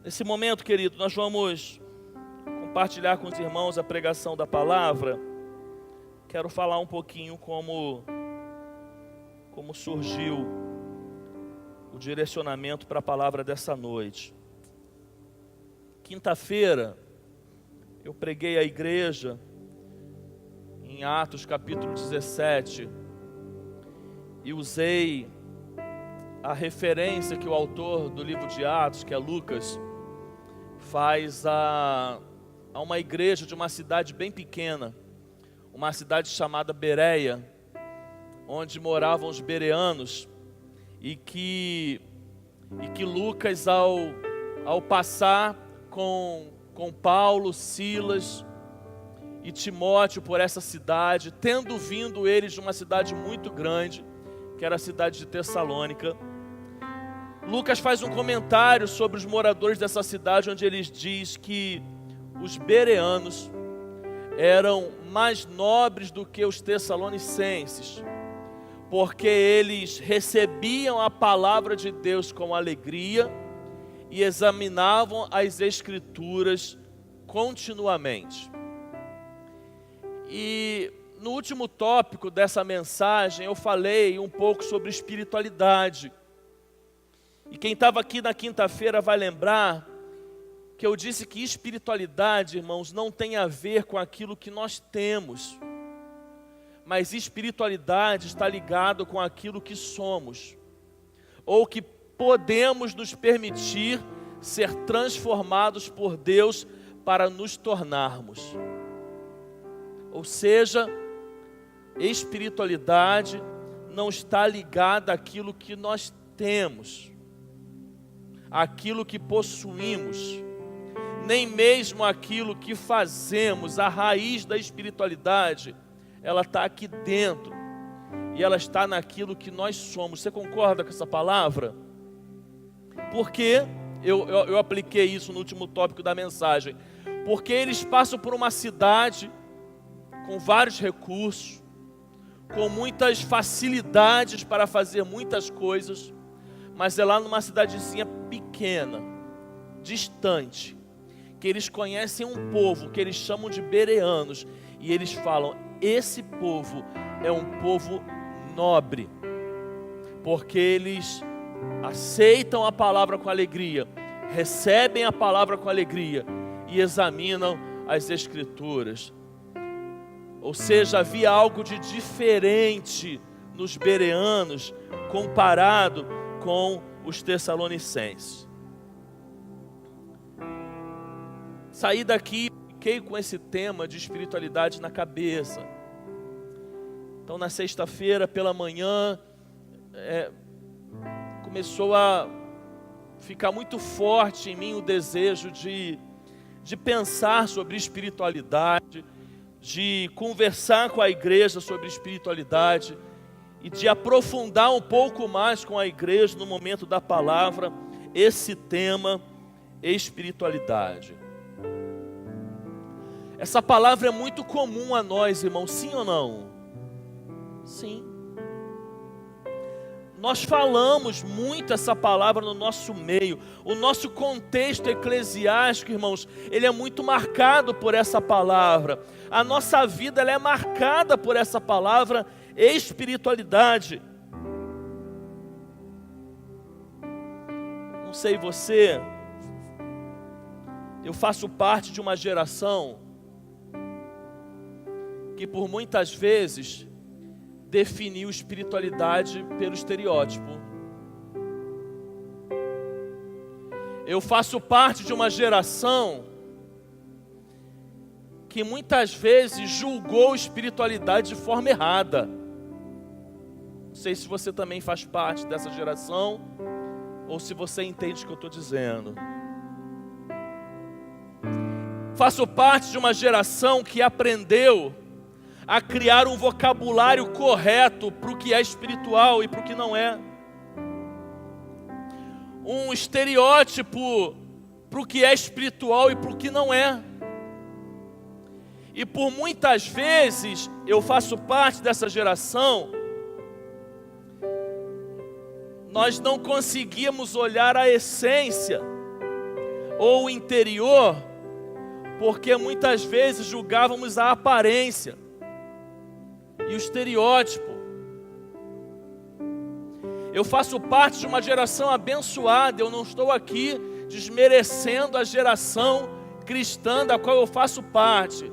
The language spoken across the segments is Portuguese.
Nesse momento, querido, nós vamos compartilhar com os irmãos a pregação da palavra. Quero falar um pouquinho como surgiu o direcionamento para a palavra dessa noite. Quinta-feira, eu preguei à igreja em Atos capítulo 17 e usei a referência que o autor do livro de Atos, que é Lucas, faz a uma igreja de uma cidade bem pequena, uma cidade chamada Bereia, onde moravam os bereanos, e que Lucas, ao passar com Paulo, Silas e Timóteo por essa cidade, tendo vindo eles de uma cidade muito grande, que era a cidade de Tessalônica, Lucas faz um comentário sobre os moradores dessa cidade, onde ele diz que os bereanos eram mais nobres do que os tessalonicenses, porque eles recebiam a palavra de Deus com alegria e examinavam as Escrituras continuamente. E no último tópico dessa mensagem eu falei um pouco sobre espiritualidade. E quem estava aqui na quinta-feira vai lembrar que eu disse que espiritualidade, irmãos, não tem a ver com aquilo que nós temos, mas espiritualidade está ligado com aquilo que somos, ou que podemos nos permitir ser transformados por Deus para nos tornarmos. Ou seja, espiritualidade não está ligada àquilo que nós temos, aquilo que possuímos, nem mesmo aquilo que fazemos. A raiz da espiritualidade, ela está aqui dentro, e ela está naquilo que nós somos. Você concorda com essa palavra? Porque eu apliquei isso no último tópico da mensagem, porque eles passam por uma cidade com vários recursos, com muitas facilidades para fazer muitas coisas, mas é lá numa cidadezinha pequena, distante, que eles conhecem um povo que eles chamam de bereanos, e eles falam: esse povo é um povo nobre, porque eles aceitam a palavra com alegria, recebem a palavra com alegria e examinam as Escrituras. Ou seja, havia algo de diferente nos bereanos comparado com os tessalonicenses. Saí daqui e fiquei com esse tema de espiritualidade na cabeça. Então, na sexta-feira pela manhã, começou a ficar muito forte em mim o desejo de pensar sobre espiritualidade, de conversar com a igreja sobre espiritualidade e de aprofundar um pouco mais com a igreja no momento da palavra esse tema, espiritualidade. Essa palavra é muito comum a nós, irmãos, sim ou não? Sim. Nós falamos muito essa palavra no nosso meio. O nosso contexto eclesiástico, irmãos, ele é muito marcado por essa palavra. A nossa vida, ela é marcada por essa palavra, espiritualidade. Não sei você, eu faço parte de uma geração que por muitas vezes definiu espiritualidade pelo estereótipo. Eu faço parte de uma geração que muitas vezes julgou espiritualidade de forma errada. Não sei se você também faz parte dessa geração, ou se você entende o que eu estou dizendo. Faço parte de uma geração que aprendeu a criar um vocabulário correto para o que é espiritual e para o que não é. Um estereótipo para o que é espiritual e para o que não é. E por muitas vezes eu faço parte dessa geração, nós não conseguíamos olhar a essência ou o interior, porque muitas vezes julgávamos a aparência e o estereótipo. Eu faço parte de uma geração abençoada, eu não estou aqui desmerecendo a geração cristã da qual eu faço parte,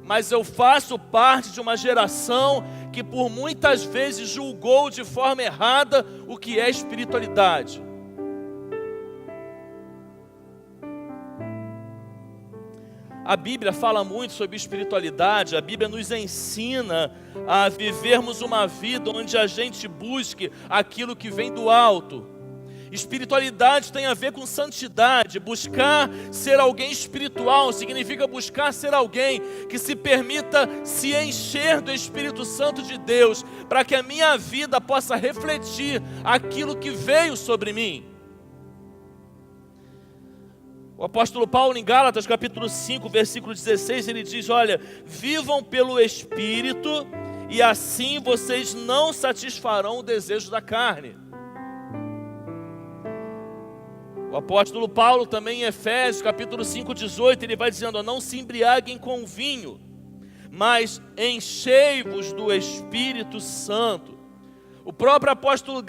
mas eu faço parte de uma geração que por muitas vezes julgou de forma errada o que é espiritualidade. A Bíblia fala muito sobre espiritualidade, a Bíblia nos ensina a vivermos uma vida onde a gente busque aquilo que vem do alto. Espiritualidade tem a ver com santidade. Buscar ser alguém espiritual significa buscar ser alguém que se permita se encher do Espírito Santo de Deus, para que a minha vida possa refletir aquilo que veio sobre mim. O apóstolo Paulo, em Gálatas, capítulo 5, versículo 16, ele diz: olha, vivam pelo Espírito, e assim vocês não satisfarão o desejo da carne. O apóstolo Paulo, também em Efésios, capítulo 5, 18, ele vai dizendo: não se embriaguem com vinho, mas enchei-vos do Espírito Santo. O próprio apóstolo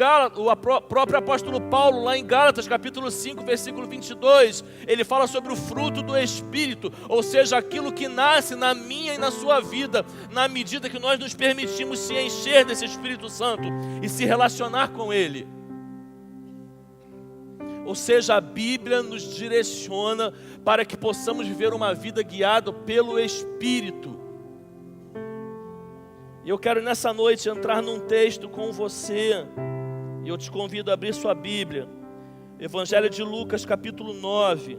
Paulo, lá em Gálatas, capítulo 5, versículo 22, ele fala sobre o fruto do Espírito, ou seja, aquilo que nasce na minha e na sua vida, na medida que nós nos permitimos se encher desse Espírito Santo e se relacionar com Ele. Ou seja, a Bíblia nos direciona para que possamos viver uma vida guiada pelo Espírito. E eu quero nessa noite entrar num texto com você, e eu te convido a abrir sua Bíblia, Evangelho de Lucas, capítulo 9,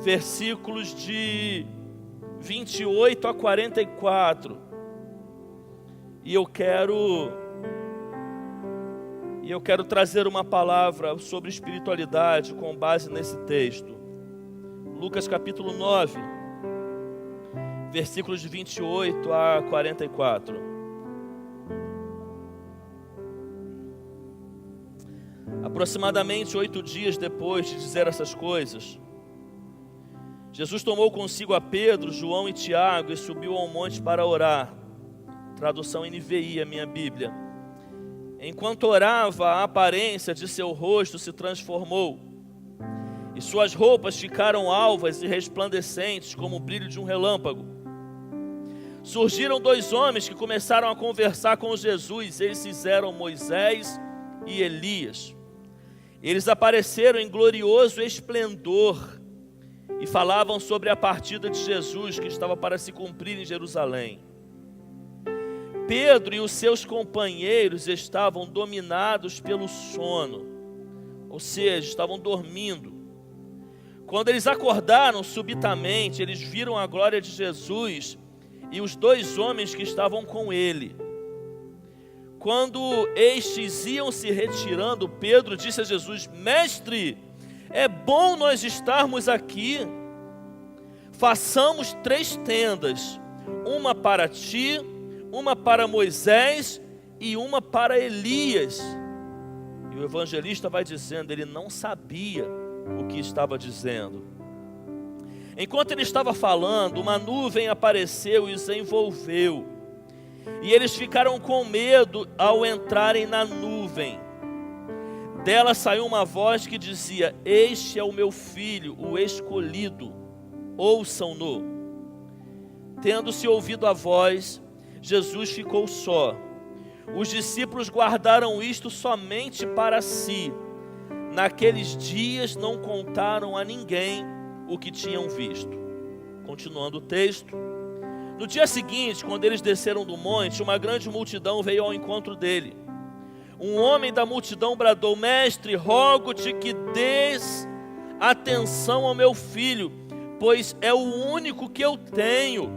versículos de 28 a 44, e eu quero trazer uma palavra sobre espiritualidade com base nesse texto. Lucas capítulo 9, versículos de 28 a 44. Aproximadamente 8 dias depois de dizer essas coisas, Jesus tomou consigo a Pedro, João e Tiago e subiu ao monte para orar. Tradução NVI, a minha Bíblia. Enquanto orava, a aparência de seu rosto se transformou, e suas roupas ficaram alvas e resplandecentes como o brilho de um relâmpago. Surgiram 2 homens que começaram a conversar com Jesus. Esses eram Moisés e Elias. Eles apareceram em glorioso esplendor e falavam sobre a partida de Jesus que estava para se cumprir em Jerusalém. Pedro e os seus companheiros estavam dominados pelo sono, ou seja, estavam dormindo. Quando eles acordaram subitamente, eles viram a glória de Jesus e os 2 homens que estavam com ele. Quando estes iam se retirando, Pedro disse a Jesus: Mestre, é bom nós estarmos aqui. Façamos 3 tendas, uma para ti, uma para Moisés e uma para Elias. E o evangelista vai dizendo, ele não sabia o que estava dizendo. Enquanto ele estava falando, uma nuvem apareceu e os envolveu. E eles ficaram com medo ao entrarem na nuvem. Dela saiu uma voz que dizia: Este é o meu filho, o escolhido, ouçam-no. Tendo-se ouvido a voz, Jesus ficou só. Os discípulos guardaram isto somente para si. Naqueles dias não contaram a ninguém o que tinham visto. Continuando o texto. No dia seguinte, quando eles desceram do monte, uma grande multidão veio ao encontro dele. Um homem da multidão bradou: Mestre, rogo-te que dês atenção ao meu filho, pois é o único que eu tenho.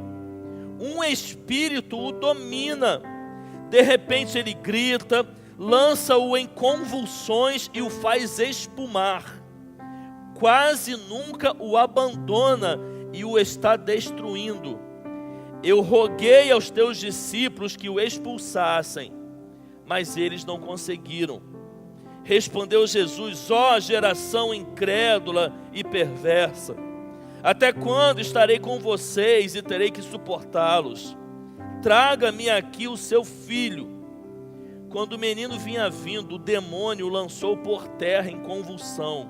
Um espírito o domina. De repente ele grita, lança-o em convulsões e o faz espumar. Quase nunca o abandona e o está destruindo. Eu roguei aos teus discípulos que o expulsassem, mas eles não conseguiram. Respondeu Jesus: ó geração incrédula e perversa, até quando estarei com vocês e terei que suportá-los? Traga-me aqui o seu filho. Quando o menino vinha vindo, o demônio o lançou por terra em convulsão.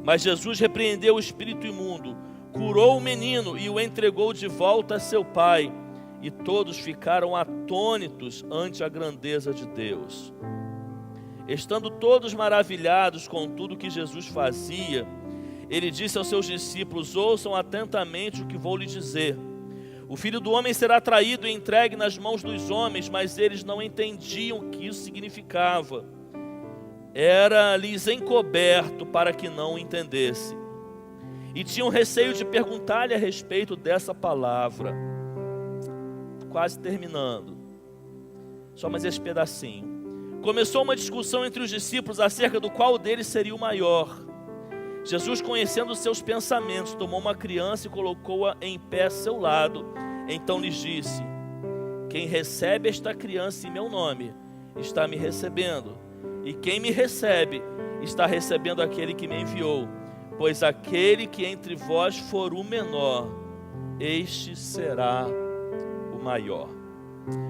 Mas Jesus repreendeu o espírito imundo, curou o menino e o entregou de volta a seu pai. E todos ficaram atônitos ante a grandeza de Deus. Estando todos maravilhados com tudo que Jesus fazia, ele disse aos seus discípulos: ouçam atentamente o que vou lhes dizer. O Filho do Homem será traído e entregue nas mãos dos homens, mas eles não entendiam o que isso significava. Era-lhes encoberto para que não o entendesse. E tinham receio de perguntar-lhe a respeito dessa palavra. Quase terminando. Só mais esse pedacinho. Começou uma discussão entre os discípulos acerca do qual deles seria o maior. Jesus, conhecendo os seus pensamentos, tomou uma criança e colocou-a em pé a seu lado. Então lhes disse: quem recebe esta criança em meu nome, está me recebendo. E quem me recebe, está recebendo aquele que me enviou. Pois aquele que entre vós for o menor, este será o maior.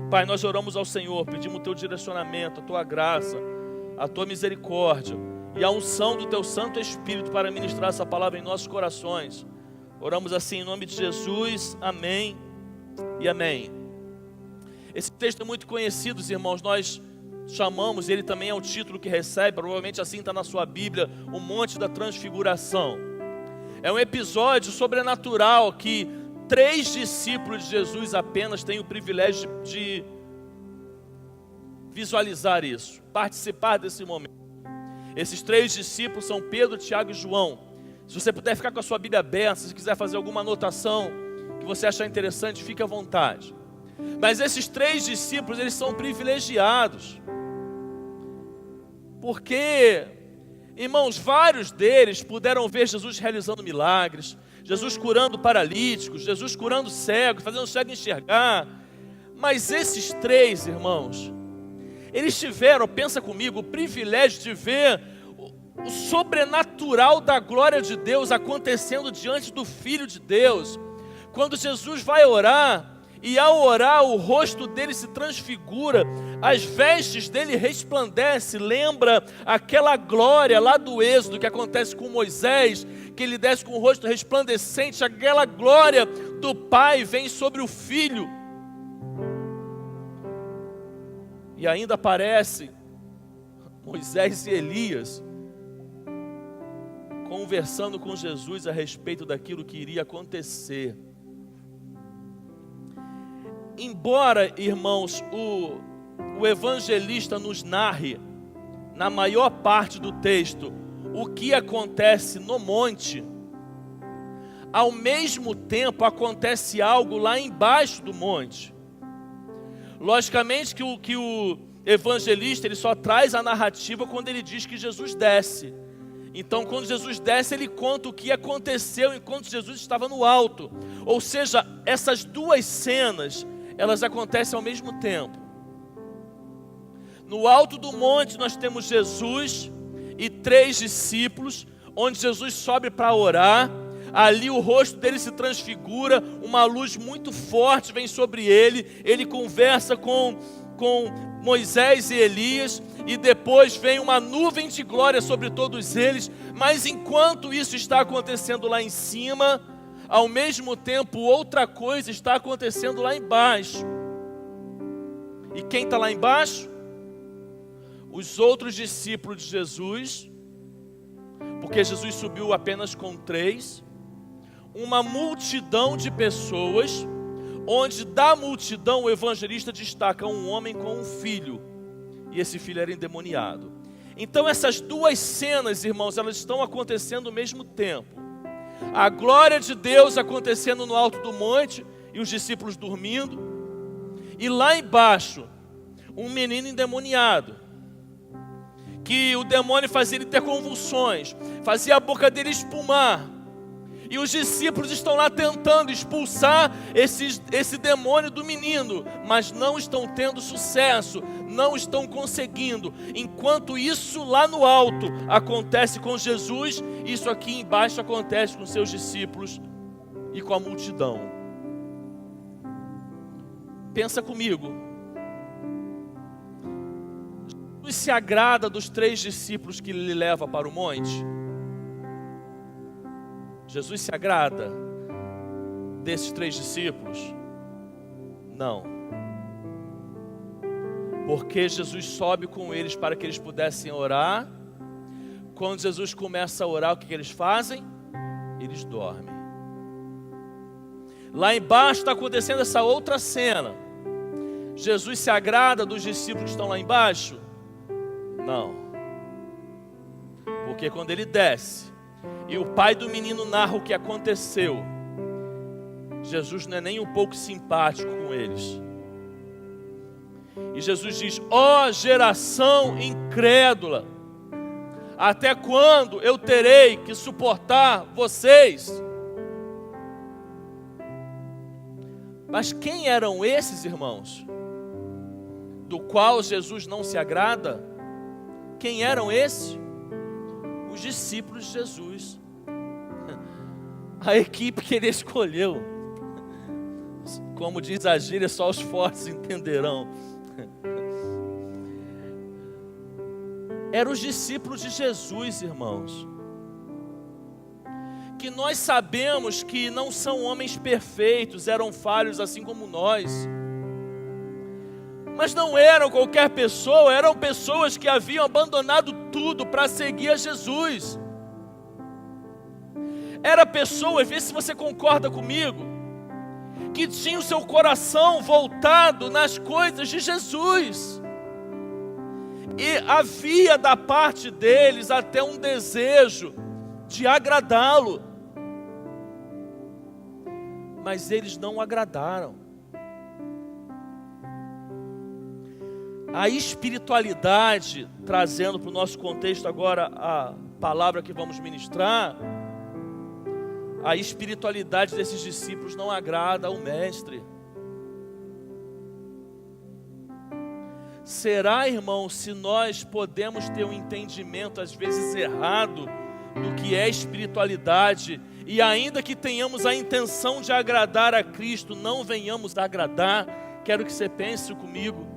Pai, nós oramos ao Senhor, pedimos o teu direcionamento, a tua graça, a tua misericórdia e a unção do teu Santo Espírito para ministrar essa palavra em nossos corações. Oramos assim em nome de Jesus, amém e amém. Esse texto é muito conhecido, irmãos, nós chamamos, ele também é o título que recebe, provavelmente assim está na sua Bíblia, o Monte da Transfiguração. É um episódio sobrenatural que 3 discípulos de Jesus apenas têm o privilégio de visualizar isso, participar desse momento. Esses 3 discípulos são Pedro, Tiago e João. Se você puder ficar com a sua Bíblia aberta, se quiser fazer alguma anotação que você achar interessante, fique à vontade. Mas esses 3 discípulos, eles são privilegiados. Porque, irmãos, vários deles puderam ver Jesus realizando milagres, Jesus curando paralíticos, Jesus curando cegos, fazendo o cego enxergar. Mas esses 3, irmãos, eles tiveram, pensa comigo, o privilégio de ver o sobrenatural da glória de Deus acontecendo diante do Filho de Deus. Quando Jesus vai orar, e ao orar o rosto dele se transfigura, as vestes dele resplandecem, lembra aquela glória lá do Êxodo que acontece com Moisés, que ele desce com o rosto resplandecente, aquela glória do Pai vem sobre o Filho. E ainda aparece Moisés e Elias conversando com Jesus a respeito daquilo que iria acontecer. Embora, irmãos, o evangelista nos narre, na maior parte do texto, o que acontece no monte, ao mesmo tempo acontece algo lá embaixo do monte. Logicamente que o evangelista ele só traz a narrativa quando ele diz que Jesus desce. Então, quando Jesus desce, ele conta o que aconteceu enquanto Jesus estava no alto. Ou seja, essas 2 cenas, elas acontecem ao mesmo tempo. No alto do monte nós temos Jesus e 3 discípulos, onde Jesus sobe para orar. Ali o rosto dele se transfigura, uma luz muito forte vem sobre ele. Ele conversa com Moisés e Elias, e depois vem uma nuvem de glória sobre todos eles. Mas enquanto isso está acontecendo lá em cima, ao mesmo tempo outra coisa está acontecendo lá embaixo. E quem está lá embaixo? Os outros discípulos de Jesus, porque Jesus subiu apenas com 3, uma multidão de pessoas, onde da multidão o evangelista destaca um homem com um filho, e esse filho era endemoniado. Então essas 2 cenas, irmãos, elas estão acontecendo ao mesmo tempo. A glória de Deus acontecendo no alto do monte, e os discípulos dormindo, e lá embaixo, um menino endemoniado, que o demônio fazia ele ter convulsões, fazia a boca dele espumar, E os discípulos estão lá tentando expulsar esse demônio do menino, mas não estão tendo sucesso, não estão conseguindo. Enquanto isso lá no alto acontece com Jesus, isso aqui embaixo acontece com seus discípulos e com a multidão. Pensa comigo. Jesus se agrada dos 3 discípulos que ele leva para o monte? Jesus se agrada desses 3 discípulos? Não. Porque Jesus sobe com eles para que eles pudessem orar. Quando Jesus começa a orar, o que eles fazem? Eles dormem. Lá embaixo está acontecendo essa outra cena. Jesus se agrada dos discípulos que estão lá embaixo? Não. Porque quando ele desce e o pai do menino narra o que aconteceu, Jesus não é nem um pouco simpático com eles. E Jesus diz: ó geração incrédula, até quando eu terei que suportar vocês? Mas quem eram esses irmãos, do qual Jesus não se agrada? Quem eram esses? Os discípulos de Jesus, a equipe que ele escolheu. Como diz a gíria, só os fortes entenderão. Eram os discípulos de Jesus, irmãos, que nós sabemos que não são homens perfeitos, eram falhos assim como nós. Mas não eram qualquer pessoa, eram pessoas que haviam abandonado tudo para seguir a Jesus. Era pessoas, vê se você concorda comigo, que tinham seu coração voltado nas coisas de Jesus. E havia da parte deles até um desejo de agradá-lo. Mas eles não agradaram. A espiritualidade, trazendo para o nosso contexto agora a palavra que vamos ministrar, a espiritualidade desses discípulos não agrada ao mestre. Será, irmão, se nós podemos ter um entendimento às vezes errado do que é espiritualidade, e ainda que tenhamos a intenção de agradar a Cristo, não venhamos a agradar? Quero que você pense comigo.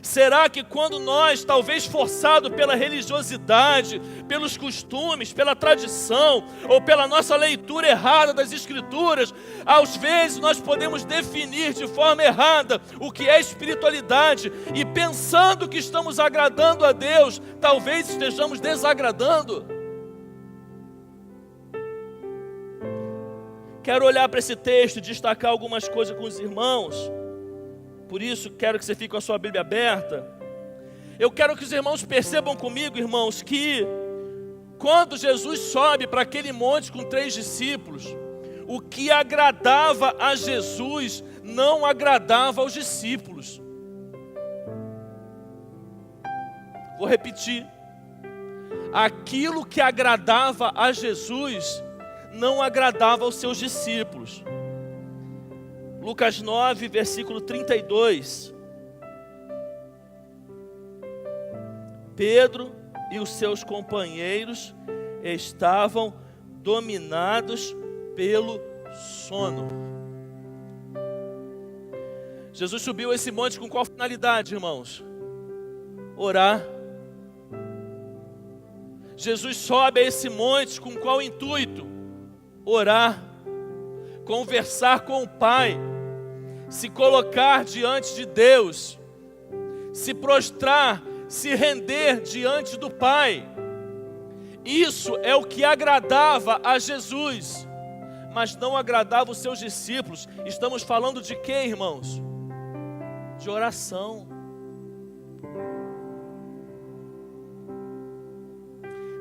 Será que quando nós, talvez forçado pela religiosidade, pelos costumes, pela tradição, ou pela nossa leitura errada das Escrituras, às vezes nós podemos definir de forma errada o que é espiritualidade, e pensando que estamos agradando a Deus, talvez estejamos desagradando? Quero olhar para esse texto e destacar algumas coisas com os irmãos. Por isso, quero que você fique com a sua Bíblia aberta. Eu quero que os irmãos percebam comigo, irmãos, que quando Jesus sobe para aquele monte com 3 discípulos, o que agradava a Jesus não agradava aos discípulos. Vou repetir. Aquilo que agradava a Jesus não agradava aos seus discípulos. Lucas 9, versículo 32. Pedro e os seus companheiros estavam dominados pelo sono. Jesus subiu esse monte com qual finalidade, irmãos? Orar. Jesus sobe a esse monte com qual intuito? Orar. Conversar com o Pai. Se colocar diante de Deus, se prostrar, se render diante do Pai. Isso é o que agradava a Jesus, mas não agradava os seus discípulos. Estamos falando de quê, irmãos? De oração.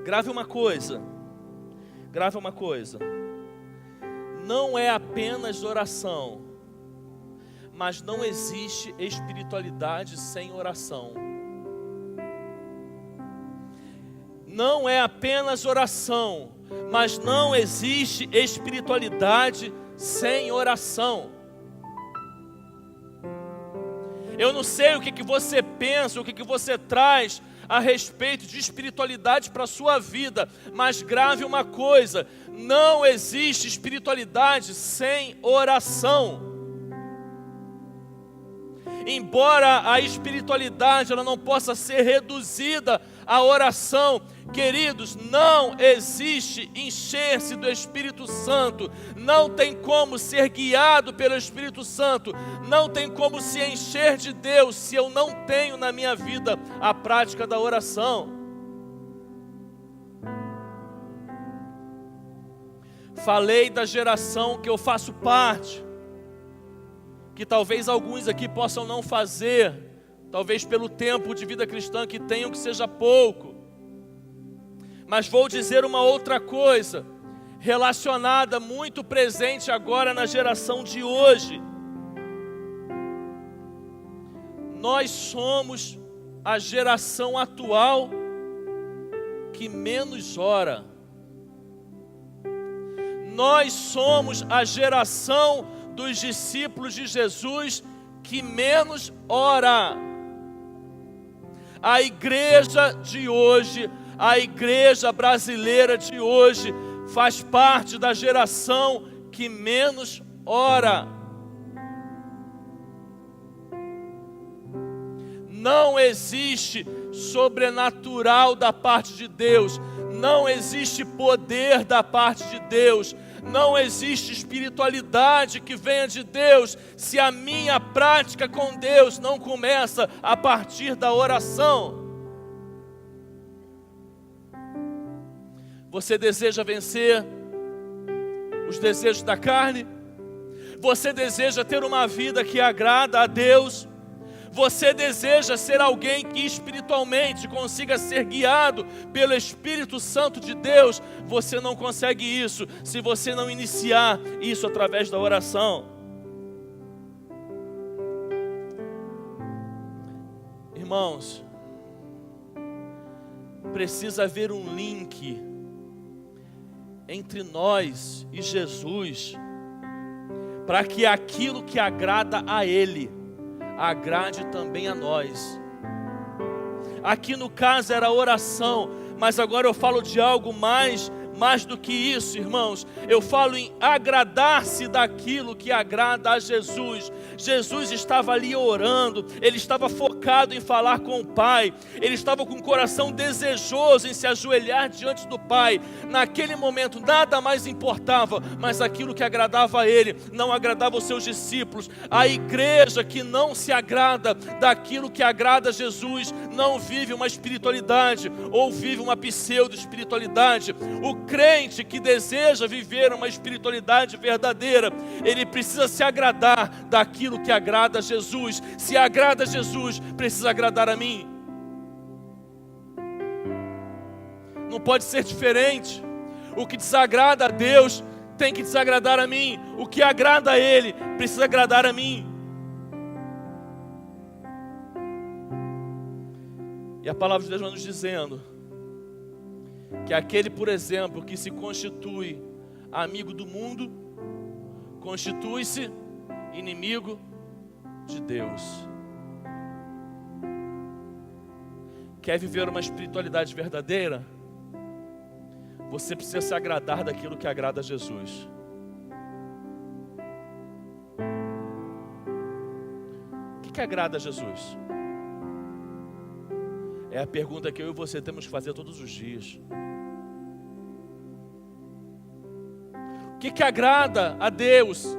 Grave uma coisa. Não é apenas oração, mas não existe espiritualidade sem oração. não é apenas oração, mas não existe espiritualidade sem oração. Eu não sei o que você pensa, o que você traz a respeito de espiritualidade para a sua vida, mas grave uma coisa: não existe espiritualidade sem oração. Embora a espiritualidade ela não possa ser reduzida à oração, queridos, não existe encher-se do Espírito Santo, não tem como ser guiado pelo Espírito Santo, não tem como se encher de Deus se eu não tenho na minha vida a prática da oração. Falei da geração que eu faço parte, que talvez alguns aqui possam não fazer, talvez pelo tempo de vida cristã que tenham, que seja pouco. Mas vou dizer uma outra coisa, relacionada, muito presente agora na geração de hoje. Nós somos a geração atual que menos ora. Nós somos a geração dos discípulos de Jesus que menos ora. A igreja de hoje, a igreja brasileira de hoje, faz parte da geração que menos ora. Não existe sobrenatural da parte de Deus, não existe poder da parte de Deus, não existe espiritualidade que venha de Deus se a minha prática com Deus não começa a partir da oração. Você deseja vencer os desejos da carne? Você deseja ter uma vida que agrada a Deus? Você deseja ser alguém que espiritualmente consiga ser guiado pelo Espírito Santo de Deus? Você não consegue isso se você não iniciar isso através da oração. Irmãos, precisa haver um link entre nós e Jesus, para que aquilo que agrada a Ele agrade também a nós. Aqui no caso era oração, mas agora eu falo de algo mais do que isso, irmãos. Eu falo em agradar-se daquilo que agrada a Jesus. Jesus estava ali orando, ele estava focado em falar com o Pai, ele estava com o coração desejoso em se ajoelhar diante do Pai. Naquele momento nada mais importava, mas aquilo que agradava a ele, não agradava os seus discípulos. A igreja que não se agrada daquilo que agrada a Jesus, não vive uma espiritualidade, ou vive uma pseudo-espiritualidade. O crente que deseja viver uma espiritualidade verdadeira, ele precisa se agradar daquilo que agrada a Jesus. Se agrada a Jesus, precisa agradar a mim. Não pode ser diferente. O que desagrada a Deus tem que desagradar a mim. O que agrada a Ele precisa agradar a mim. E a palavra de Deus vai nos dizendo que aquele, por exemplo, que se constitui amigo do mundo, constitui-se inimigo de Deus. Quer viver uma espiritualidade verdadeira? Você precisa se agradar daquilo que agrada a Jesus. O que agrada a Jesus? É a pergunta que eu e você temos que fazer todos os dias. O que agrada a Deus?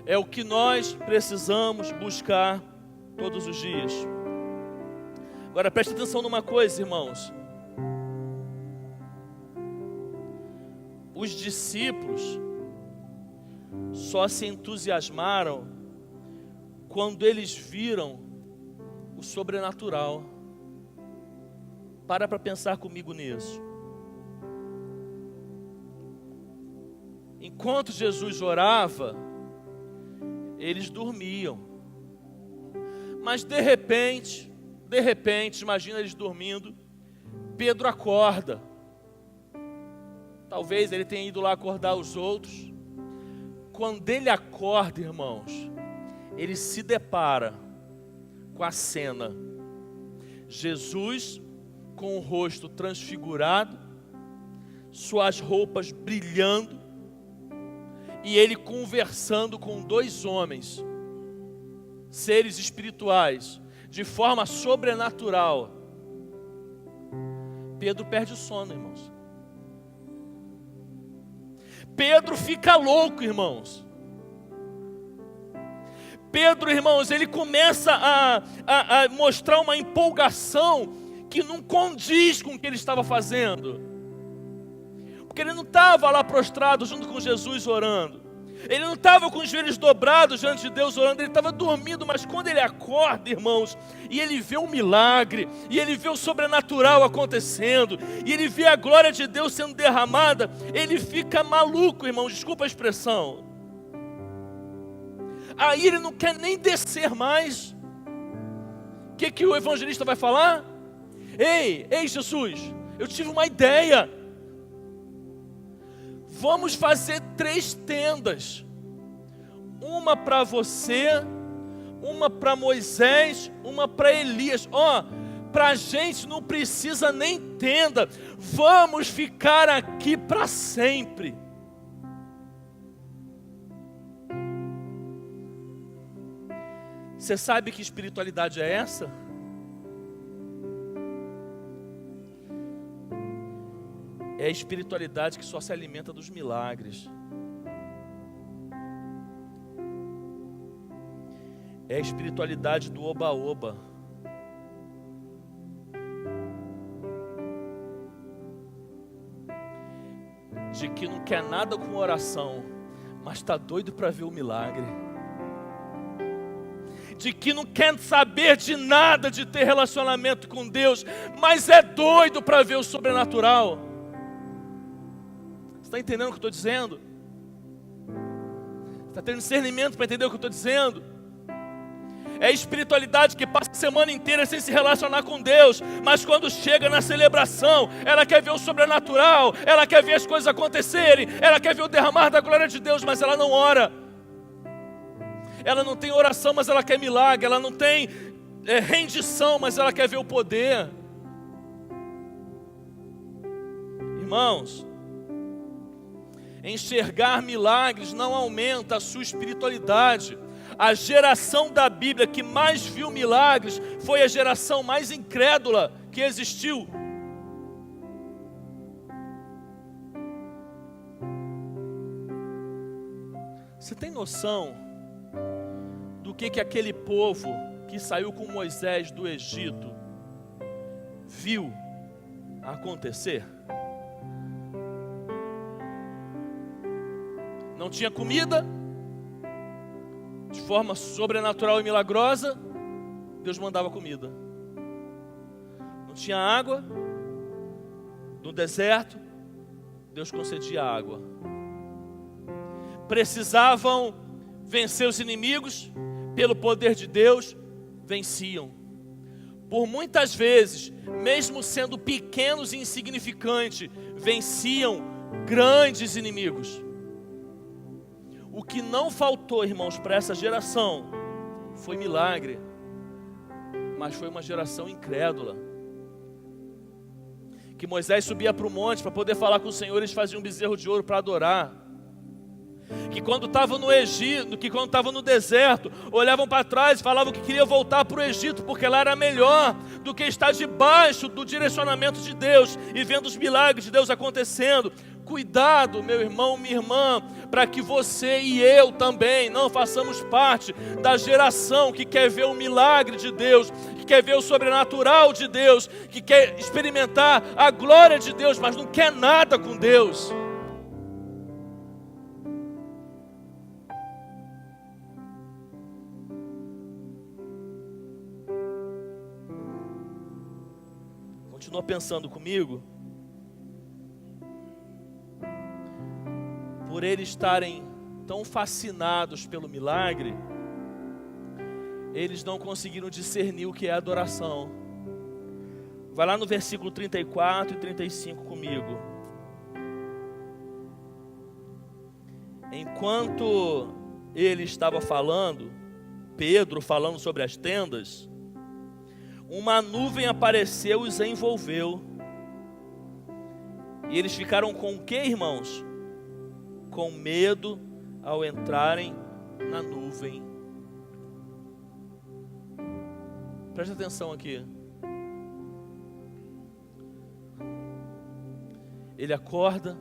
É o que nós precisamos buscar todos os dias. Agora preste atenção numa coisa, irmãos. Os discípulos só se entusiasmaram quando eles viram o sobrenatural. Para pensar comigo nisso. Enquanto Jesus orava, eles dormiam. Mas de repente, de repente, imagina eles dormindo, Pedro acorda. Talvez ele tenha ido lá acordar os outros. Quando ele acorda, irmãos, ele se depara com a cena. Jesus com o rosto transfigurado, suas roupas brilhando, e ele conversando com dois homens, seres espirituais, de forma sobrenatural. Pedro perde o sono, irmãos. Pedro fica louco, irmãos. Pedro, irmãos, ele começa a mostrar uma empolgação que não condiz com o que ele estava fazendo. Porque ele não estava lá prostrado junto com Jesus orando. Ele não estava com os joelhos dobrados diante de Deus orando, ele estava dormindo. Mas quando ele acorda, irmãos, e ele vê o milagre, e ele vê o sobrenatural acontecendo, e ele vê a glória de Deus sendo derramada, ele fica maluco, irmãos, desculpa a expressão. Aí ele não quer nem descer mais. O que o evangelista vai falar? Ei Jesus, eu tive uma ideia. Vamos fazer 3 tendas. Uma para você, uma para Moisés, uma para Elias. Para a gente não precisa nem tenda. Vamos ficar aqui para sempre. Você sabe que espiritualidade é essa? É a espiritualidade que só se alimenta dos milagres. É a espiritualidade do oba-oba. De que não quer nada com oração, mas está doido para ver o milagre. De que não quer saber de nada de ter relacionamento com Deus, mas é doido para ver o sobrenatural. Está entendendo o que eu estou dizendo? Está tendo discernimento para entender o que eu estou dizendo? É a espiritualidade que passa a semana inteira sem se relacionar com Deus, mas quando chega na celebração, ela quer ver o sobrenatural, ela quer ver as coisas acontecerem, ela quer ver o derramar da glória de Deus, mas ela não ora. Ela não tem oração, mas ela quer milagre. Ela não tem rendição, mas ela quer ver o poder. Irmãos, enxergar milagres não aumenta a sua espiritualidade. A geração da Bíblia que mais viu milagres foi a geração mais incrédula que existiu. Você tem noção do que aquele povo que saiu com Moisés do Egito viu acontecer? Não tinha comida, de forma sobrenatural e milagrosa, Deus mandava comida. Não tinha água, no deserto, Deus concedia água. Precisavam vencer os inimigos, pelo poder de Deus, venciam. Por muitas vezes, mesmo sendo pequenos e insignificantes, venciam grandes inimigos. O que não faltou, irmãos, para essa geração foi milagre, mas foi uma geração incrédula. Que Moisés subia para o monte para poder falar com o Senhor, eles faziam um bezerro de ouro para adorar. Que quando estavam no Egito, que quando estavam no deserto, olhavam para trás e falavam que queria voltar para o Egito, porque lá era melhor do que estar debaixo do direcionamento de Deus e vendo os milagres de Deus acontecendo. Cuidado, meu irmão, minha irmã, para que você e eu também não façamos parte da geração que quer ver o milagre de Deus, que quer ver o sobrenatural de Deus, que quer experimentar a glória de Deus, mas não quer nada com Deus. Continua pensando comigo? Por eles estarem tão fascinados pelo milagre, eles não conseguiram discernir o que é adoração. Vai lá no versículo 34 e 35 comigo. Enquanto ele estava falando, Pedro falando sobre as tendas, uma nuvem apareceu e os envolveu. E eles ficaram com o que, irmãos? Com medo ao entrarem na nuvem. Presta atenção aqui. Ele acorda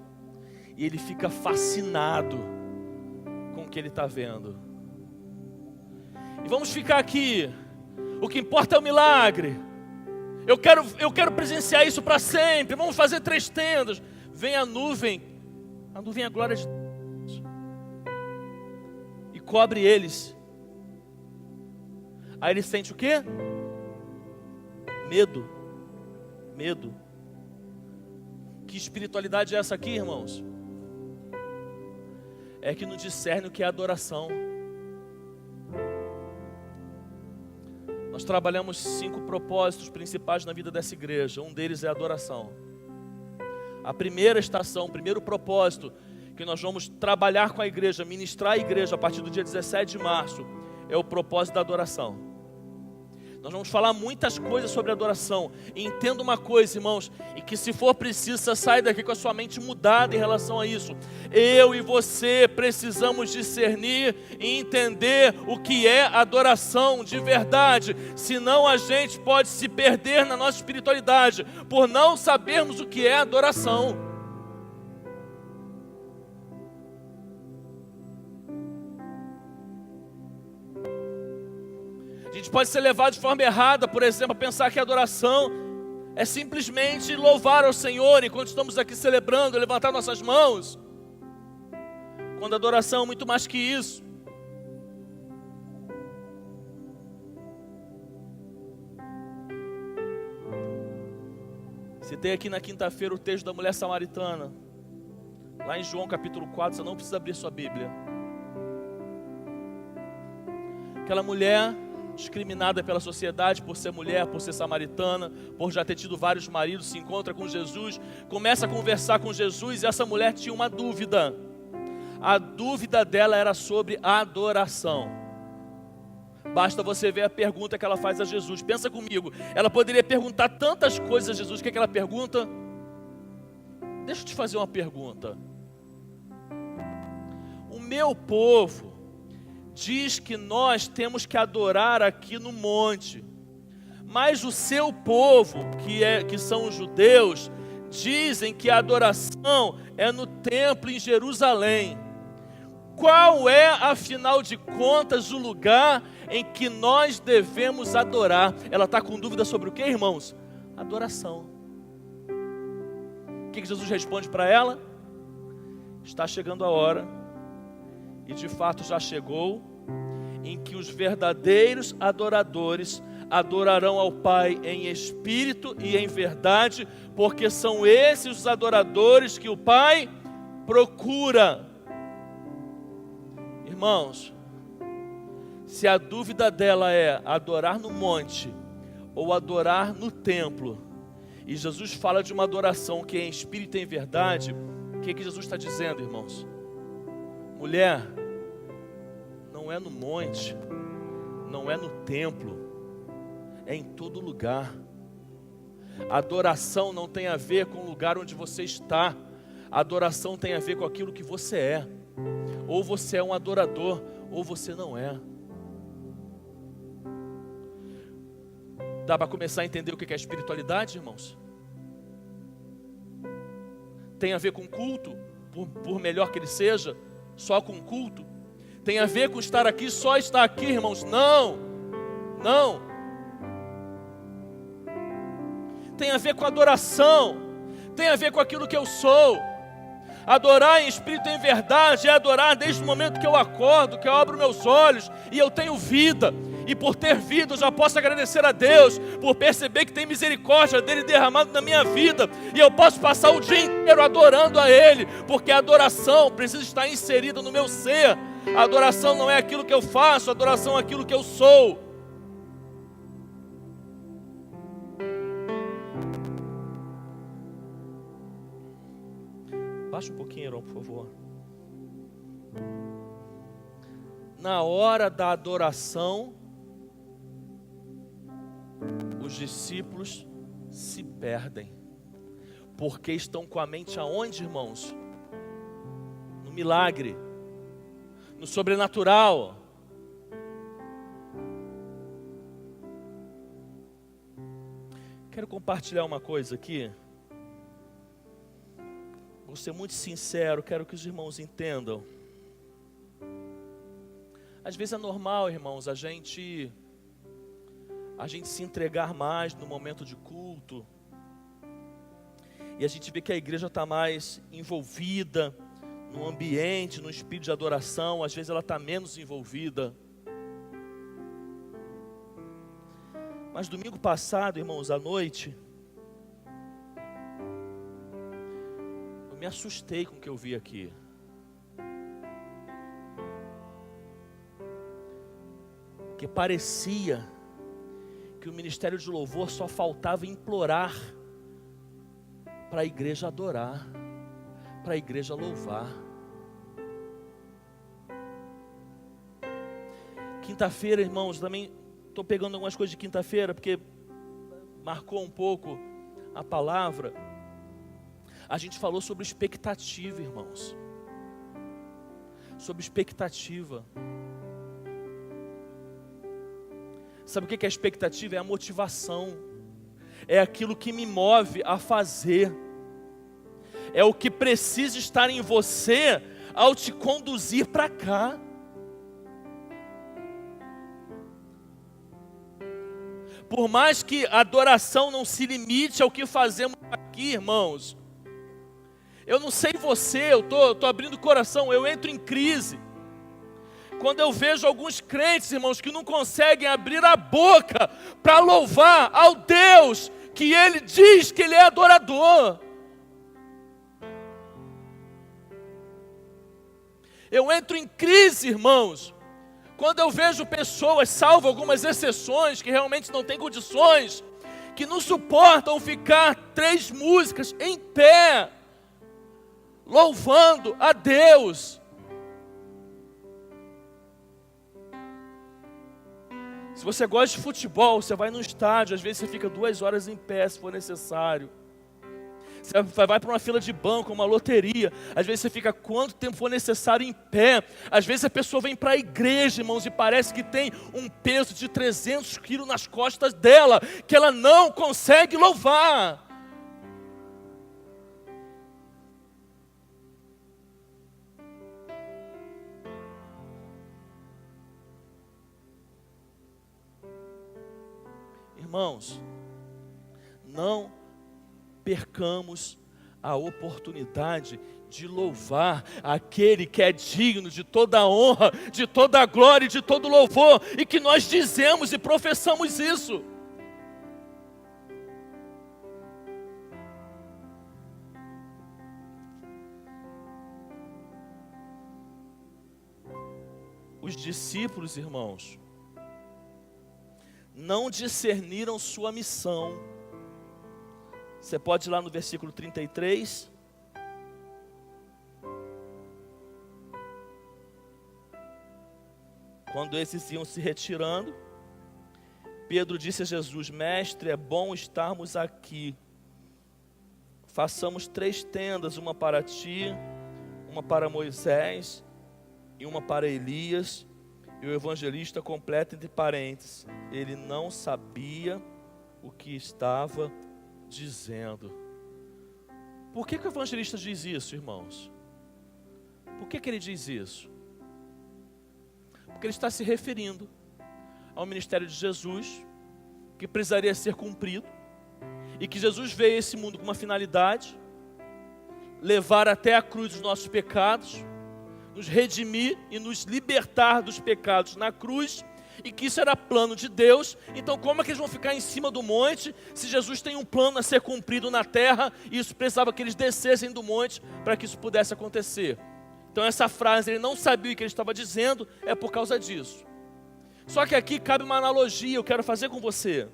e ele fica fascinado com o que ele está vendo. E vamos ficar aqui. O que importa é o milagre. Eu quero presenciar isso para sempre. Vamos fazer 3 tendas. Vem a nuvem é a glória de Deus, e cobre eles. Aí ele sente o quê? Medo. Que espiritualidade é essa aqui, irmãos? É que não discerne o que é adoração. Nós trabalhamos 5 propósitos principais na vida dessa igreja. Um deles é a adoração. A primeira estação, o primeiro propósito que nós vamos trabalhar com a igreja, ministrar a igreja a partir do dia 17 de março, é o propósito da adoração. Nós vamos falar muitas coisas sobre adoração. E entenda uma coisa, irmãos, e que se for preciso, você sai daqui com a sua mente mudada em relação a isso. Eu e você precisamos discernir e entender o que é adoração de verdade. Senão a gente pode se perder na nossa espiritualidade, por não sabermos o que é adoração. A gente pode ser levado de forma errada, por exemplo, a pensar que a adoração é simplesmente louvar ao Senhor enquanto estamos aqui celebrando, levantar nossas mãos. Quando a adoração é muito mais que isso. Citei aqui na quinta-feira o texto da mulher samaritana, lá em João capítulo 4, você não precisa abrir sua Bíblia. Aquela mulher discriminada pela sociedade por ser mulher, por ser samaritana, por já ter tido vários maridos, se encontra com Jesus, começa a conversar com Jesus, e essa mulher tinha uma dúvida. A dúvida dela era sobre adoração. Basta você ver a pergunta que ela faz a Jesus. Pensa comigo, ela poderia perguntar tantas coisas a Jesus. O que é que ela pergunta? Deixa eu te fazer uma pergunta. O meu povo diz que nós temos que adorar aqui no monte, mas o seu povo, que são os judeus, dizem que a adoração é no templo em Jerusalém. Qual é, afinal de contas, o lugar em que nós devemos adorar? Ela está com dúvida sobre o que, irmãos? Adoração. O que Jesus responde para ela? Está chegando a hora, e de fato já chegou, em que os verdadeiros adoradores adorarão ao Pai em espírito e em verdade, porque são esses os adoradores que o Pai procura. Irmãos, se a dúvida dela é adorar no monte ou adorar no templo, e Jesus fala de uma adoração que é em espírito e em verdade, o que Jesus está dizendo, irmãos? Mulher, não é no monte, não é no templo, é em todo lugar. Adoração não tem a ver com o lugar onde você está. Adoração tem a ver com aquilo que você é. Ou você é um adorador, ou você não é. Dá para começar a entender o que é espiritualidade, irmãos? Tem a ver com culto, por melhor que ele seja, só com culto? Tem a ver com estar aqui, só estar aqui, irmãos? Não, não. Tem a ver com adoração, tem a ver com aquilo que eu sou. Adorar em espírito e em verdade é adorar desde o momento que eu acordo, que eu abro meus olhos e eu tenho vida. E por ter vida eu já posso agradecer a Deus, por perceber que tem misericórdia dele derramado na minha vida, e eu posso passar o dia inteiro adorando a Ele, porque a adoração precisa estar inserida no meu ser. A adoração não é aquilo que eu faço, a adoração é aquilo que eu sou. Abaixa um pouquinho, Heron, por favor. Na hora da adoração, os discípulos se perdem. Porque estão com a mente aonde, irmãos? No milagre, no sobrenatural. Quero compartilhar uma coisa aqui. Vou ser muito sincero, quero que os irmãos entendam. Às vezes é normal, irmãos, a gente se entregar mais no momento de culto. E a gente vê que a igreja está mais envolvida no ambiente, no espírito de adoração. Às vezes ela está menos envolvida. Mas domingo passado, irmãos, à noite, eu me assustei com o que eu vi aqui. Porque parecia que o ministério de louvor só faltava implorar para a igreja adorar, para a igreja louvar. Quinta-feira, irmãos, também estou pegando algumas coisas de quinta-feira, porque marcou um pouco a palavra. A gente falou sobre expectativa, irmãos. Sobre expectativa. Sabe o que é a expectativa? É a motivação. É aquilo que me move a fazer. É o que precisa estar em você ao te conduzir para cá. Por mais que a adoração não se limite ao que fazemos aqui, irmãos. Eu não sei você, eu tô abrindo o coração, eu entro em crise. Quando eu vejo alguns crentes, irmãos, que não conseguem abrir a boca para louvar ao Deus que Ele diz que Ele é adorador. Eu entro em crise, irmãos, quando eu vejo pessoas, salvo algumas exceções, que realmente não têm condições, que não suportam ficar 3 músicas em pé, louvando a Deus. Se você gosta de futebol, você vai no estádio, às vezes você fica 2 horas em pé, se for necessário. Você vai para uma fila de banco, uma loteria, às vezes você fica quanto tempo for necessário em pé. Às vezes a pessoa vem para a igreja, irmãos, e parece que tem um peso de 300 quilos nas costas dela, que ela não consegue louvar. Irmãos, não percamos a oportunidade de louvar aquele que é digno de toda a honra, de toda a glória e de todo louvor, e que nós dizemos e professamos isso. Os discípulos, irmãos, não discerniram sua missão. Você pode ir lá no versículo 33. Quando esses iam se retirando, Pedro disse a Jesus: Mestre, é bom estarmos aqui. Façamos 3 tendas, uma para ti, uma para Moisés e uma para Elias. E o evangelista completa entre parênteses: ele não sabia o que estava dizendo. Por que o evangelista diz isso, irmãos? Por que ele diz isso? Porque ele está se referindo ao ministério de Jesus, que precisaria ser cumprido, e que Jesus veio a esse mundo com uma finalidade: levar até a cruz os nossos pecados, nos redimir e nos libertar dos pecados na cruz, e que isso era plano de Deus. Então como é que eles vão ficar em cima do monte, se Jesus tem um plano a ser cumprido na terra, e isso precisava que eles descessem do monte para que isso pudesse acontecer? Então essa frase, ele não sabia o que ele estava dizendo, é por causa disso. Só que aqui cabe uma analogia, eu quero fazer com você.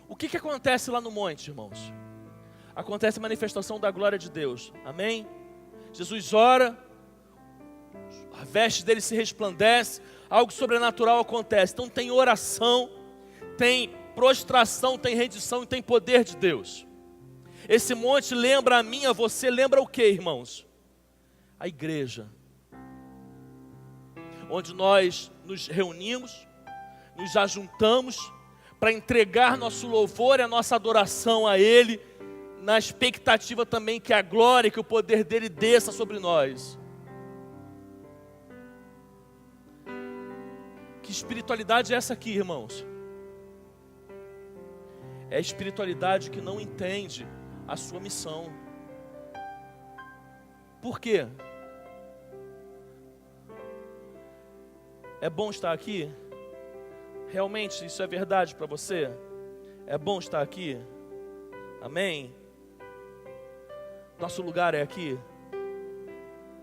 O que acontece lá no monte, irmãos? acontece a manifestação da glória de Deus. Amém? Jesus ora, a veste dele se resplandece, algo sobrenatural acontece. Então tem oração, tem prostração, tem rendição e tem poder de Deus. Esse monte lembra a mim, a você, lembra o que, irmãos? A igreja. Onde nós nos reunimos, nos ajuntamos para entregar nosso louvor e a nossa adoração a Ele, na expectativa também que a glória, que o poder dele desça sobre nós. Que espiritualidade é essa aqui, irmãos? É a espiritualidade que não entende a sua missão. Por quê? É bom estar aqui? Realmente isso é verdade para você? É bom estar aqui? Amém? Nosso lugar é aqui?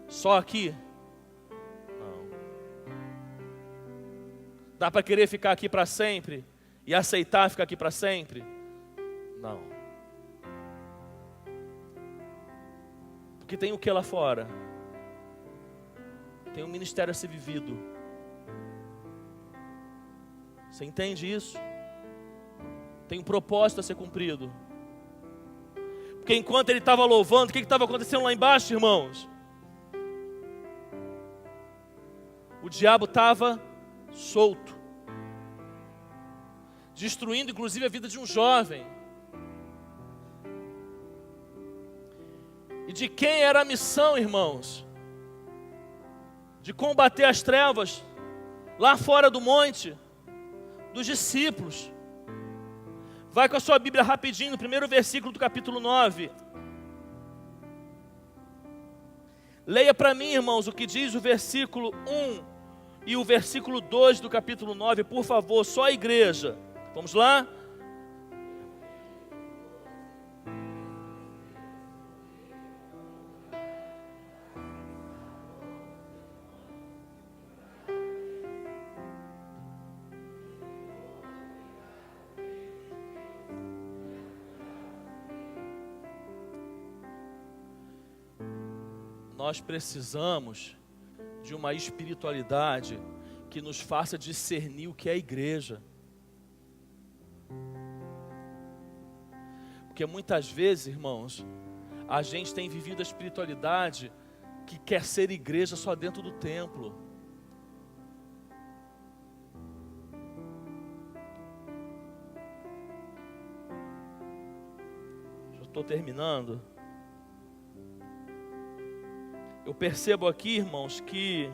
Só aqui? Não. Dá para querer ficar aqui para sempre? E aceitar ficar aqui para sempre? Não. Porque tem o que lá fora? Tem um ministério a ser vivido. Você entende isso? Tem um propósito a ser cumprido. Porque enquanto ele estava louvando, o que estava acontecendo lá embaixo, irmãos? O diabo estava solto, destruindo inclusive a vida de um jovem. E de quem era a missão, irmãos? De combater as trevas lá fora do monte? Dos discípulos. Vai com a sua Bíblia rapidinho, no primeiro versículo do capítulo 9. Leia para mim, irmãos, o que diz o versículo 1 e o versículo 2 do capítulo 9, por favor, só a igreja. Vamos lá? Nós precisamos de uma espiritualidade que nos faça discernir o que é a igreja. Porque muitas vezes, irmãos, a gente tem vivido a espiritualidade que quer ser igreja só dentro do templo. Já estou terminando. Eu percebo aqui, irmãos, que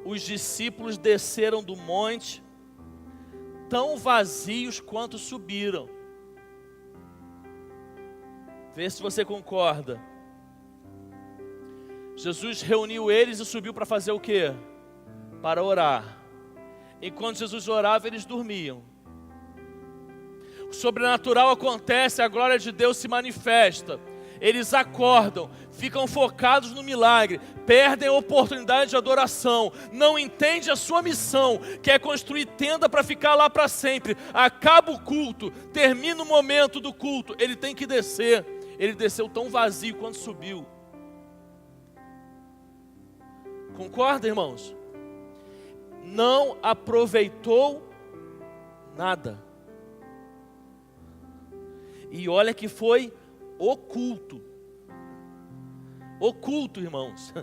os discípulos desceram do monte tão vazios quanto subiram. Vê se você concorda. Jesus reuniu eles e subiu para fazer o quê? Para orar. Enquanto Jesus orava, eles dormiam. O sobrenatural acontece, a glória de Deus se manifesta. Eles acordam, ficam focados no milagre, perdem a oportunidade de adoração, não entendem a sua missão, que é construir tenda para ficar lá para sempre. Acaba o culto, termina o momento do culto, ele tem que descer. Ele desceu tão vazio quanto subiu. Concorda, irmãos? Não aproveitou nada. E olha que foi oculto. Oculto, irmãos.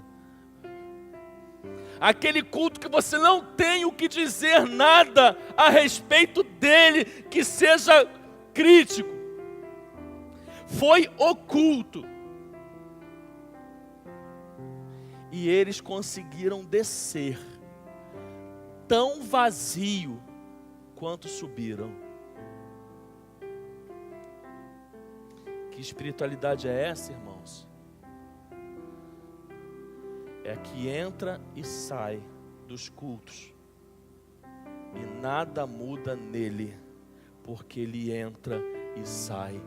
Aquele culto que você não tem o que dizer nada a respeito dele que seja crítico. Foi oculto. E eles conseguiram descer tão vazio quanto subiram. Que espiritualidade é essa, irmãos? É a que entra e sai dos cultos e nada muda nele, porque ele entra e sai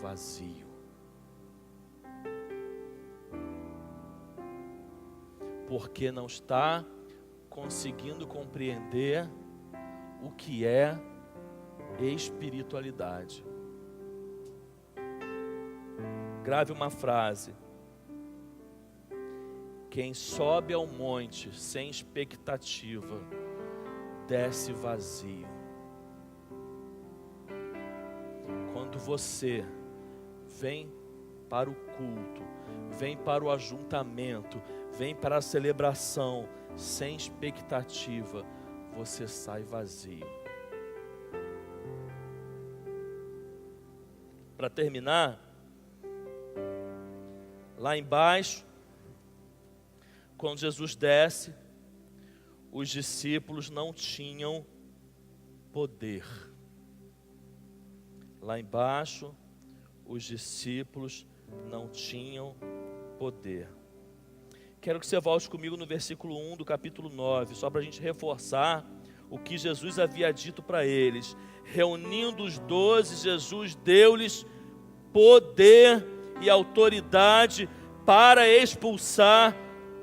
vazio. Porque não está conseguindo compreender o que é espiritualidade. Grave uma frase: quem sobe ao monte sem expectativa, desce vazio. Quando você vem para o culto, vem para o ajuntamento, vem para a celebração, sem expectativa, você sai vazio. Para terminar, lá embaixo, quando Jesus desce, os discípulos não tinham poder. Lá embaixo, os discípulos não tinham poder. Quero que você volte comigo no versículo 1 do capítulo 9, só para a gente reforçar o que Jesus havia dito para eles. Reunindo os 12, Jesus deu-lhes poder e autoridade para expulsar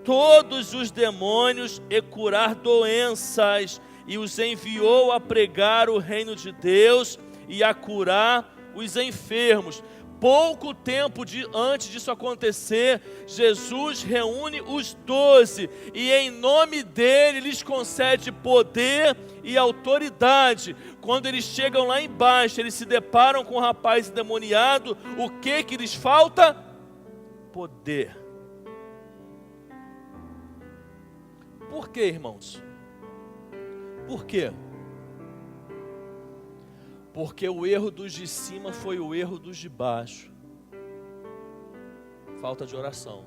todos os demônios e curar doenças, e os enviou a pregar o reino de Deus e a curar os enfermos. Pouco tempo antes disso acontecer, Jesus reúne os 12 e em nome dele lhes concede poder e autoridade. Quando eles chegam lá embaixo, eles se deparam com um rapaz endemoniado. O que lhes falta? Poder. Por quê, irmãos? Por quê? Porque o erro dos de cima foi o erro dos de baixo. Falta de oração.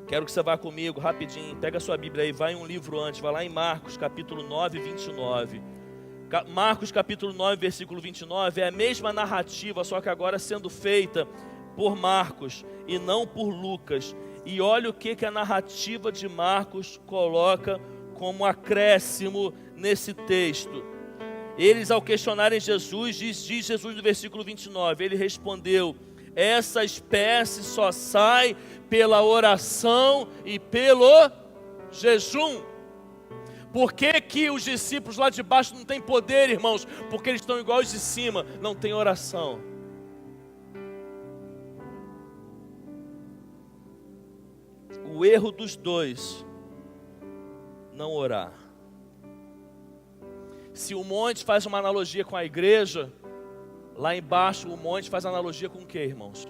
Quero que você vá comigo rapidinho, pega a sua Bíblia aí, vai um livro antes, vai lá em Marcos capítulo 9, 29. Marcos capítulo 9, versículo 29 é a mesma narrativa, só que agora sendo feita por Marcos e não por Lucas. E olha o que a narrativa de Marcos coloca como acréscimo nesse texto. Eles, ao questionarem Jesus, diz Jesus no versículo 29, ele respondeu: essa espécie só sai pela oração e pelo jejum. Por que os discípulos lá de baixo não têm poder, irmãos? Porque eles estão igual os de cima, não tem oração. O erro dos dois, não orar. Se o monte faz uma analogia com a igreja, lá embaixo o monte faz analogia com o que, irmãos?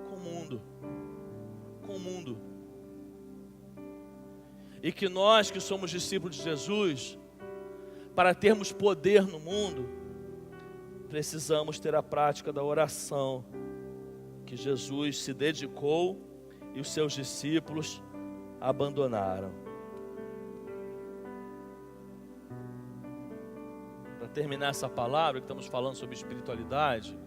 Com o mundo. Com o mundo. E que nós que somos discípulos de Jesus, para termos poder no mundo, precisamos ter a prática da oração, que Jesus se dedicou e os seus discípulos abandonaram. Para terminar essa palavra que estamos falando sobre espiritualidade,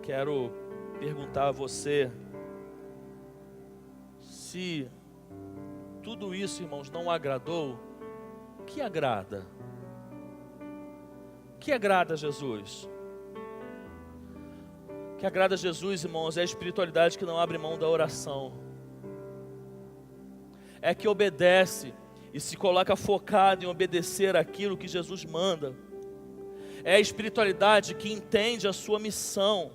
quero perguntar a você se tudo isso, irmãos, não agradou. O que agrada? O que agrada a Jesus? O que agrada a Jesus, irmãos, é a espiritualidade que não abre mão da oração. É que obedece e se coloca focado em obedecer aquilo que Jesus manda. É a espiritualidade que entende a sua missão.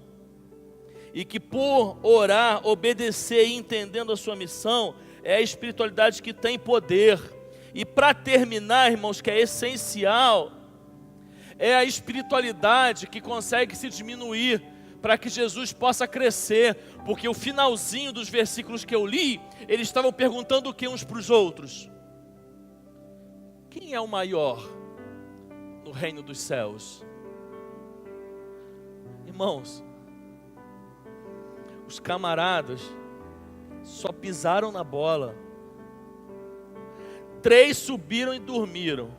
E que por orar, obedecer e entendendo a sua missão, é a espiritualidade que tem poder. E para terminar, irmãos, que é essencial, é a espiritualidade que consegue se diminuir para que Jesus possa crescer. Porque o finalzinho dos versículos que eu li, eles estavam perguntando o que uns para os outros? Quem é o maior no reino dos céus? Irmãos, os camaradas só pisaram na bola. 3 subiram e dormiram.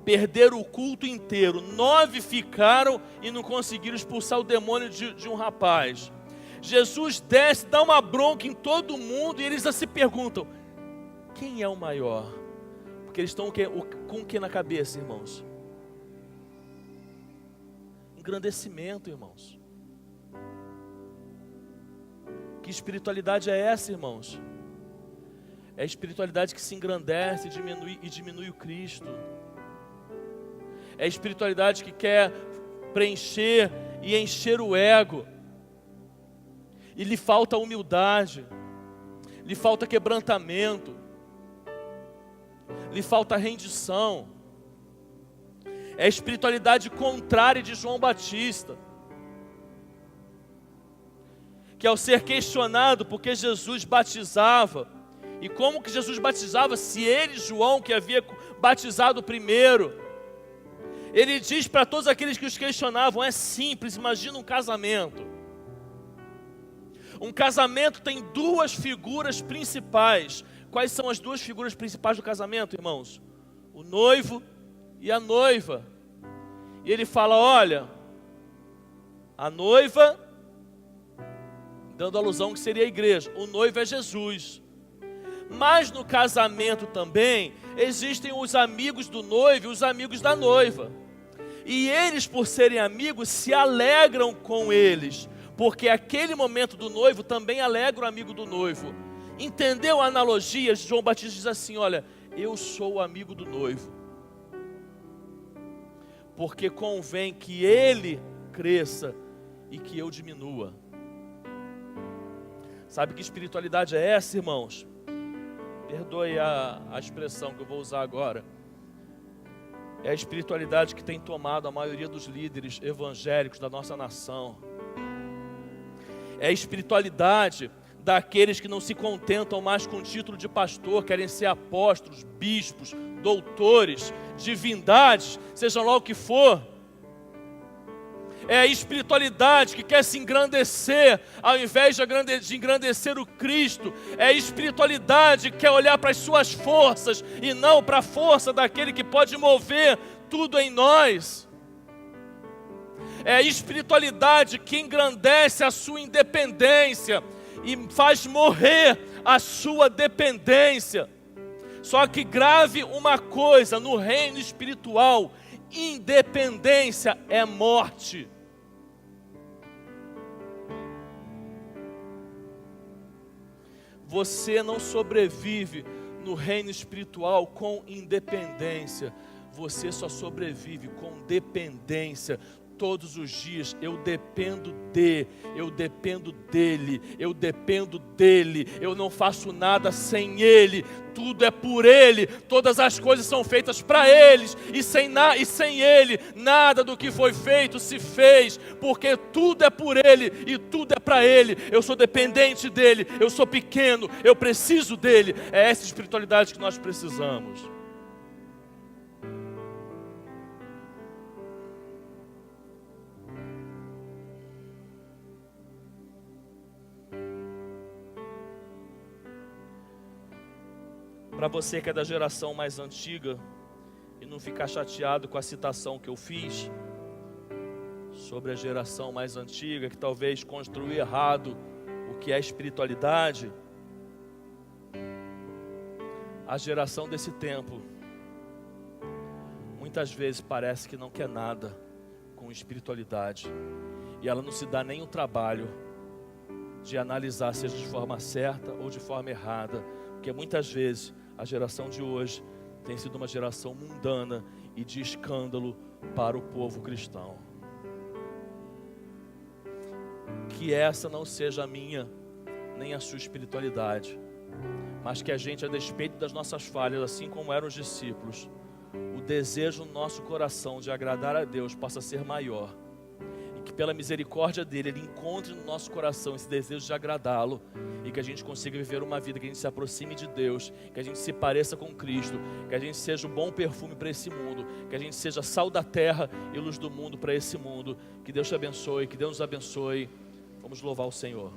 Perderam o culto inteiro. 9 ficaram e não conseguiram expulsar o demônio de um rapaz. Jesus desce, dá uma bronca em todo mundo e eles se perguntam: quem é o maior? Porque eles estão com o que na cabeça, irmãos? Engrandecimento, irmãos. Que espiritualidade é essa, irmãos? É a espiritualidade que se engrandece e diminui o Cristo. É a espiritualidade que quer preencher e encher o ego. E lhe falta humildade, lhe falta quebrantamento, lhe falta rendição. É a espiritualidade contrária de João Batista, que ao ser questionado porque Jesus batizava, e como que Jesus batizava se ele, João, que havia batizado primeiro, ele diz para todos aqueles que os questionavam: é simples, imagina um casamento. Um casamento tem duas figuras principais. Quais são as duas figuras principais do casamento, irmãos? O noivo e a noiva. E ele fala: olha, a noiva, dando alusão que seria a igreja, o noivo é Jesus. Mas no casamento também existem os amigos do noivo e os amigos da noiva. E eles, por serem amigos, se alegram com eles, porque aquele momento do noivo também alegra o amigo do noivo. Entendeu a analogia? João Batista diz assim: olha, eu sou o amigo do noivo, porque convém que ele cresça e que eu diminua. Sabe que espiritualidade é essa, irmãos? Perdoe a expressão que eu vou usar agora. É a espiritualidade que tem tomado a maioria dos líderes evangélicos da nossa nação. É a espiritualidade daqueles que não se contentam mais com o título de pastor, querem ser apóstolos, bispos, doutores, divindades, seja lá o que for. É a espiritualidade que quer se engrandecer, ao invés de engrandecer o Cristo. É a espiritualidade que quer olhar para as suas forças e não para a força daquele que pode mover tudo em nós. É a espiritualidade que engrandece a sua independência e faz morrer a sua dependência. Só que grave uma coisa: no reino espiritual, independência é morte. Você não sobrevive no reino espiritual com independência. Você só sobrevive com dependência. Todos os dias eu dependo dele, eu dependo dele, eu não faço nada sem ele, tudo é por ele, todas as coisas são feitas para eles, e sem ele, nada do que foi feito se fez, porque tudo é por ele e tudo é para ele. Eu sou dependente dele, eu sou pequeno, eu preciso dele. É essa espiritualidade que nós precisamos. Para você que é da geração mais antiga e não ficar chateado com a citação que eu fiz sobre a geração mais antiga, que talvez construiu errado o que é espiritualidade, a geração desse tempo muitas vezes parece que não quer nada com espiritualidade, e ela não se dá nem o trabalho de analisar, seja de forma certa ou de forma errada, porque muitas vezes a geração de hoje tem sido uma geração mundana e de escândalo para o povo cristão. Que essa não seja a minha nem a sua espiritualidade, mas que a gente, a despeito das nossas falhas, assim como eram os discípulos, o desejo no nosso coração de agradar a Deus possa ser maior, e que pela misericórdia dele, ele encontre no nosso coração esse desejo de agradá-lo, e que a gente consiga viver uma vida que a gente se aproxime de Deus, que a gente se pareça com Cristo, que a gente seja um bom perfume para esse mundo, que a gente seja sal da terra e luz do mundo para esse mundo. Que Deus te abençoe, que Deus nos abençoe. Vamos louvar o Senhor.